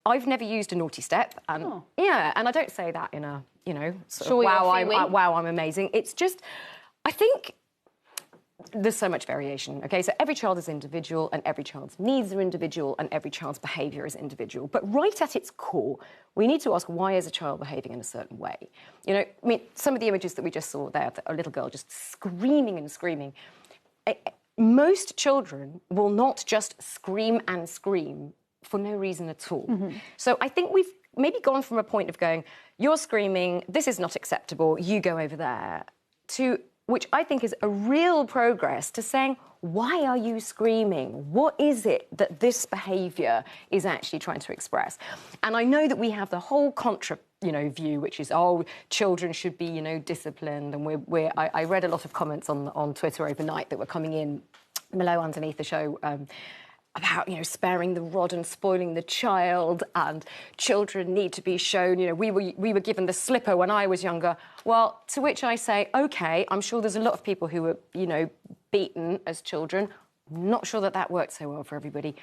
I've never used a naughty step, and yeah, and I don't say that in a, you know, sort of, wow, I'm amazing. It's just, I think there's so much variation, okay? So every child is individual, and every child's needs are individual, and every child's behaviour is individual. But right at its core, we need to ask, why is a child behaving in a certain way? You know, I mean, some of the images that we just saw there, a little girl just screaming and screaming. Most children will not just scream and scream for no reason at all. So I think we've maybe gone from a point of going, you're screaming, this is not acceptable, you go over there, to which I think is a real progress to saying, why are you screaming? What is it that this behaviour is actually trying to express? And I know that we have the whole contra, view, which is, oh, children should be, disciplined. And I read a lot of comments on Twitter overnight that were coming in below underneath the show about, sparing the rod and spoiling the child, and children need to be shown, we were given the slipper when I was younger. Well, to which I say, OK, I'm sure there's a lot of people who were, beaten as children. I'm not sure that worked so well for everybody.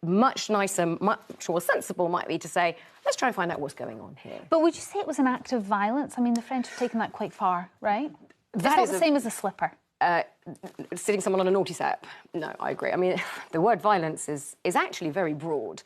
Much nicer, much more sensible might be to say, let's try and find out what's going on here. But would you say it was an act of violence? I mean, the French have taken that quite far, right? It's not the same as a slipper. Sitting someone on a naughty step. No, I agree. I mean, the word violence is actually very broad.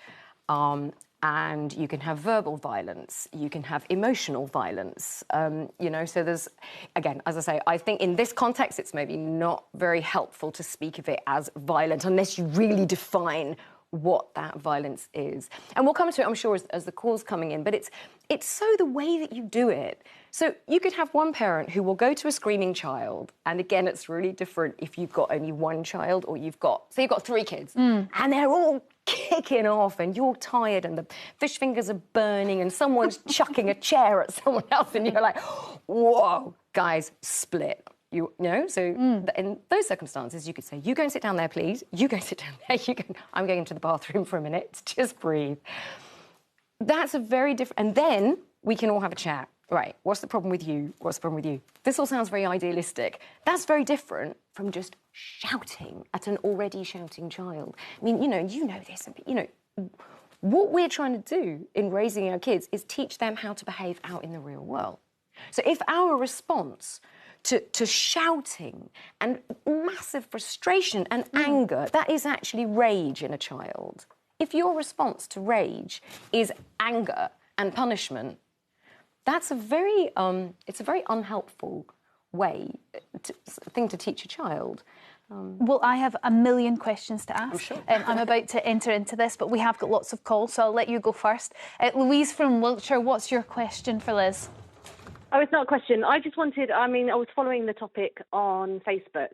And you can have verbal violence, you can have emotional violence, so there's, again, as I say, I think in this context, it's maybe not very helpful to speak of it as violent unless you really define what that violence is. And we'll come to it, I'm sure, as the call's coming in, but it's so the way that you do it. So you could have one parent who will go to a screaming child, and again, it's really different if you've got only one child or you've got 3 kids, and they're all kicking off and you're tired and the fish fingers are burning and someone's chucking a chair at someone else and you're like, whoa, guys, split. So in those circumstances, you could say, you go and sit down there, please. You go and sit down there. I'm going into the bathroom for a minute. Just breathe. That's a very different... And then we can all have a chat. Right, what's the problem with you? What's the problem with you? This all sounds very idealistic. That's very different from just shouting at an already shouting child. I mean, you know this. What we're trying to do in raising our kids is teach them how to behave out in the real world. So if our response to shouting and massive frustration and anger, that is actually rage in a child. If your response to rage is anger and punishment, that's a very unhelpful thing to teach a child. Well, I have a million questions to ask. I'm sure. I'm about to enter into this, but we have got lots of calls, so I'll let you go first. Louise from Wiltshire, what's your question for Liz? Oh, it's not a question. I just wanted, I was following the topic on Facebook.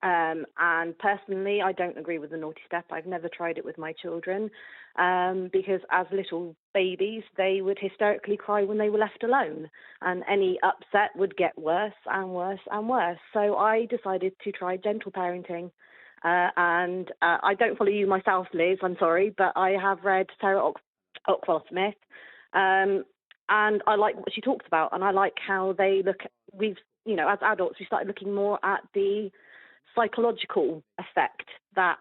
And personally, I don't agree with the naughty step. I've never tried it with my children because as little babies, they would hysterically cry when they were left alone. And any upset would get worse and worse and worse. So I decided to try gentle parenting. And I don't follow you myself, Liz, I'm sorry, but I have read Sarah Ockwell-Smith. And I like what she talks about. And I like how they look, as adults, we started looking more at the psychological effect that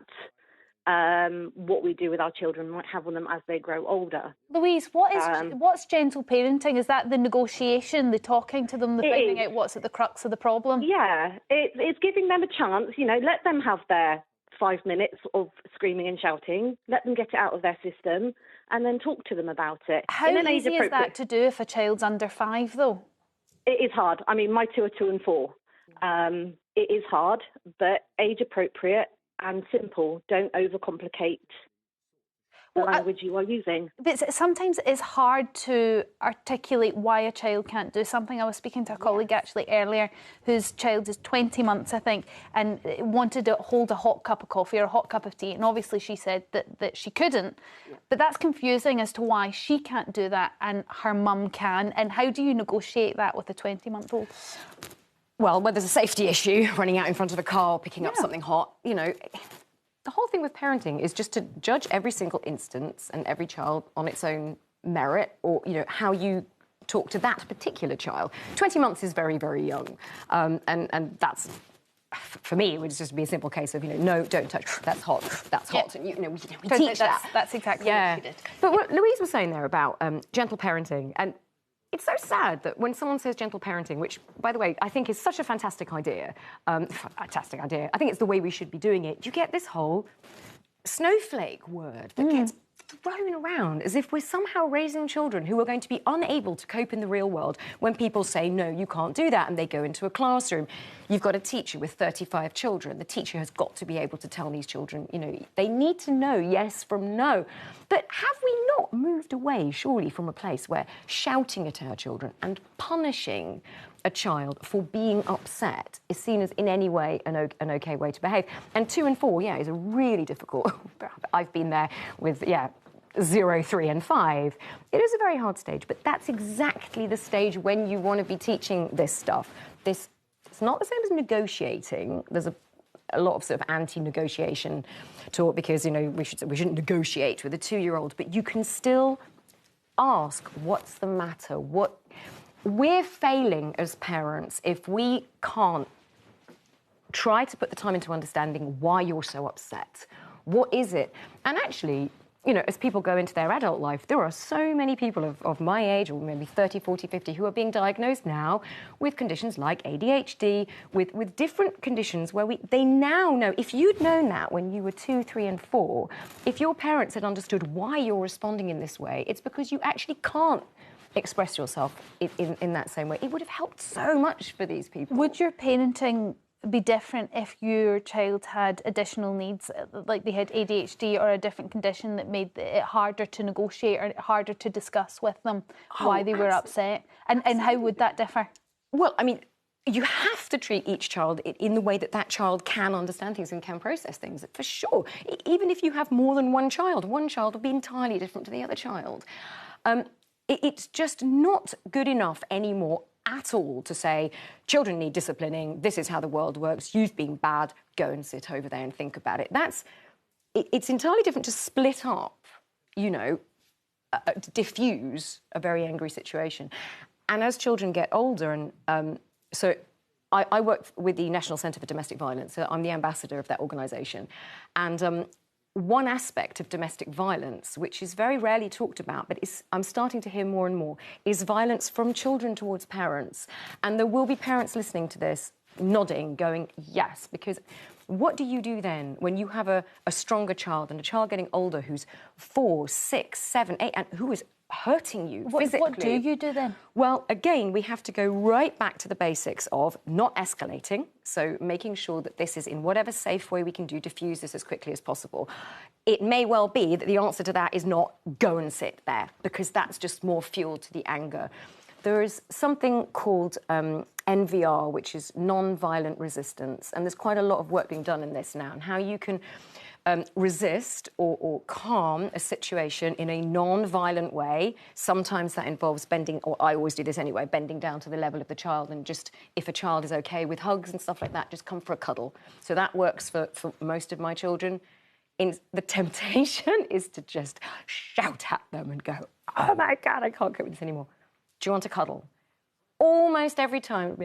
what we do with our children might have on them as they grow older. Louise, what's gentle parenting? Is that the negotiation, the talking to them, the finding out what's at the crux of the problem? Yeah, it's giving them a chance, let them have their 5 minutes of screaming and shouting, let them get it out of their system, and then talk to them about it. How easy is that to do if a child's under 5, though? It is hard. I mean, my 2 are 2 and 4. It is hard, but age appropriate and simple. Don't overcomplicate the language you are using. But sometimes it's hard to articulate why a child can't do something. I was speaking to a colleague actually earlier whose child is 20 months, I think, and wanted to hold a hot cup of coffee or a hot cup of tea. And obviously she said that she couldn't. Yeah. But that's confusing as to why she can't do that and her mum can. And how do you negotiate that with a 20-month-old? Well, when there's a safety issue, running out in front of a car, picking up something hot, the whole thing with parenting is just to judge every single instance and every child on its own merit or, how you talk to that particular child. 20 months is very, very young. And that's for me, it would just be a simple case of, no, don't touch, that's hot, that's hot. And, we teach that. That's exactly what she did. But what Louise was saying there about gentle parenting, and it's so sad that when someone says gentle parenting, which, by the way, I think is such a fantastic idea, I think it's the way we should be doing it, you get this whole snowflake word that gets thrown around as if we're somehow raising children who are going to be unable to cope in the real world when people say, no, you can't do that, and they go into a classroom. You've got a teacher with 35 children. The teacher has got to be able to tell these children, they need to know yes from no. But have we not moved away, surely, from a place where shouting at our children and punishing a child for being upset is seen as in any way an okay way to behave? And 2 and 4, is a really difficult... I've been there with, 0, 3 and 5. It is a very hard stage, but that's exactly the stage when you want to be teaching this stuff. It's not the same as negotiating. There's a lot of sort of anti-negotiation talk because, we shouldn't negotiate with a 2-year-old, but you can still ask, what's the matter? We're failing as parents if we can't try to put the time into understanding why you're so upset. What is it? And actually, as people go into their adult life, there are so many people of my age, or maybe 30, 40, 50, who are being diagnosed now with conditions like ADHD, with different conditions where they now know, if you'd known that when you were 2, 3 and 4, if your parents had understood why you're responding in this way, it's because you actually can't express yourself in that same way. It would have helped so much for these people. Would your parenting be different if your child had additional needs, like they had ADHD or a different condition that made it harder to negotiate or harder to discuss with them why they were upset? And how would that differ? Well, I mean, you have to treat each child in the way that child can understand things and can process things, for sure. Even if you have more than one child will be entirely different to the other child. It's just not good enough anymore at all to say, children need disciplining, this is how the world works, you've been bad, go and sit over there and think about it. It's entirely different to split up, diffuse a very angry situation. And as children get older, and so I work with the National Centre for Domestic Violence, so I'm the ambassador of that organisation. And one aspect of domestic violence, which is very rarely talked about, but I'm starting to hear more and more, is violence from children towards parents. And there will be parents listening to this, nodding, going, yes, because what do you do then when you have a stronger child and a child getting older who's 4, 6, 7, 8, and who is hurting you physically? What do you do then? Well, again, we have to go right back to the basics of not escalating, so making sure that this is in whatever safe way we can do, diffuse this as quickly as possible. It may well be that the answer to that is not go and sit there, because that's just more fuel to the anger. There is something called NVR, which is non-violent resistance, and there's quite a lot of work being done in this now, and how you can resist or calm a situation in a non-violent way. Sometimes that involves bending, or I always do this anyway, bending down to the level of the child, and just, if a child is okay with hugs and stuff like that, just come for a cuddle. So that works for most of my children. The temptation is to just shout at them and go, oh my God, I can't cope with this anymore. Do you want a cuddle? Almost every time,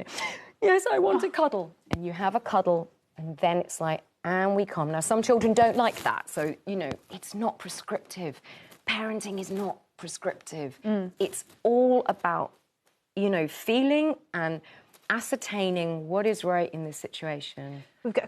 yes, I want a cuddle. And you have a cuddle, and then it's like, and we come. Now, some children don't like that, so, it's not prescriptive. Parenting is not prescriptive. It's all about, feeling and ascertaining what is right in this situation. We've got